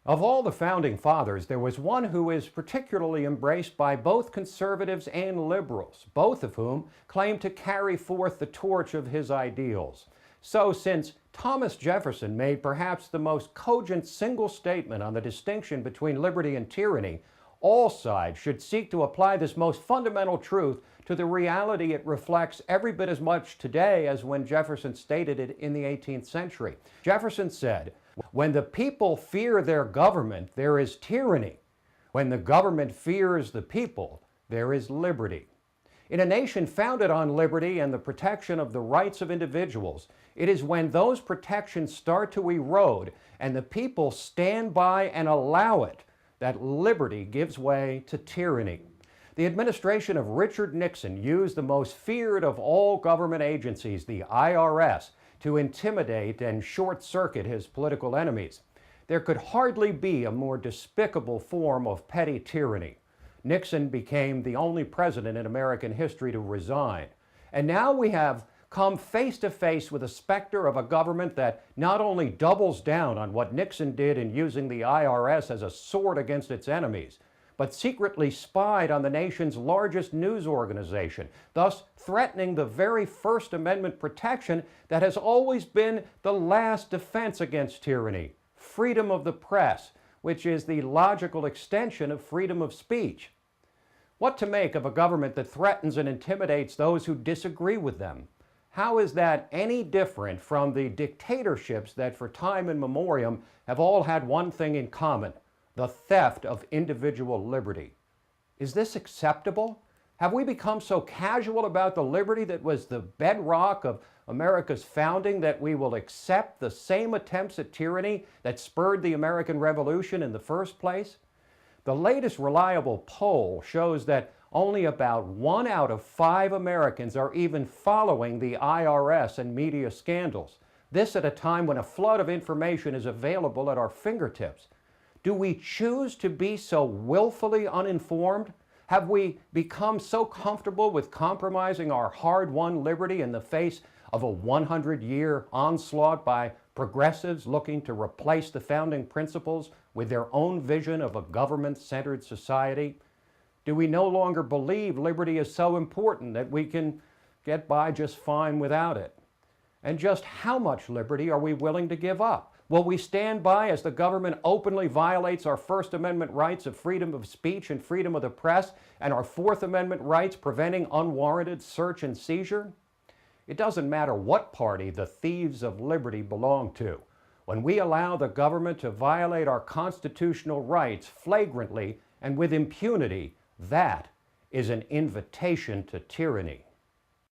Of all the founding fathers, there was one who is particularly embraced by both conservatives and liberals, both of whom claim to carry forth the torch of his ideals. So, since Thomas Jefferson made perhaps the most cogent single statement on the distinction between liberty and tyranny, all sides should seek to apply this most fundamental truth to the reality it reflects every bit as much today as when Jefferson stated it in the 18th century. Jefferson said, "When the people fear their government, there is tyranny. When the government fears the people, there is liberty." In a nation founded on liberty and the protection of the rights of individuals, it is when those protections start to erode and the people stand by and allow it that liberty gives way to tyranny. The administration of Richard Nixon used the most feared of all government agencies, the IRS, to intimidate and short-circuit his political enemies. There could hardly be a more despicable form of petty tyranny. Nixon became the only president in American history to resign. And now we have come face to face with the specter of a government that not only doubles down on what Nixon did in using the IRS as a sword against its enemies, but secretly spied on the nation's largest news organization, thus threatening the very First Amendment protection that has always been the last defense against tyranny, freedom of the press, which is the logical extension of freedom of speech. What to make of a government that threatens and intimidates those who disagree with them? How is that any different from the dictatorships that for time immemorial have all had one thing in common: the theft of individual liberty? Is this acceptable? Have we become so casual about the liberty that was the bedrock of America's founding that we will accept the same attempts at tyranny that spurred the American Revolution in the first place? The latest reliable poll shows that only about 1 out of 5 Americans are even following the IRS and media scandals. This at a time when a flood of information is available at our fingertips. Do we choose to be so willfully uninformed? Have we become so comfortable with compromising our hard-won liberty in the face of a 100-year onslaught by progressives looking to replace the founding principles with their own vision of a government-centered society? Do we no longer believe liberty is so important that we can get by just fine without it? And just how much liberty are we willing to give up? Will we stand by as the government openly violates our First Amendment rights of freedom of speech and freedom of the press and our Fourth Amendment rights preventing unwarranted search and seizure? It doesn't matter what party the thieves of liberty belong to. When we allow the government to violate our constitutional rights flagrantly and with impunity, that is an invitation to tyranny.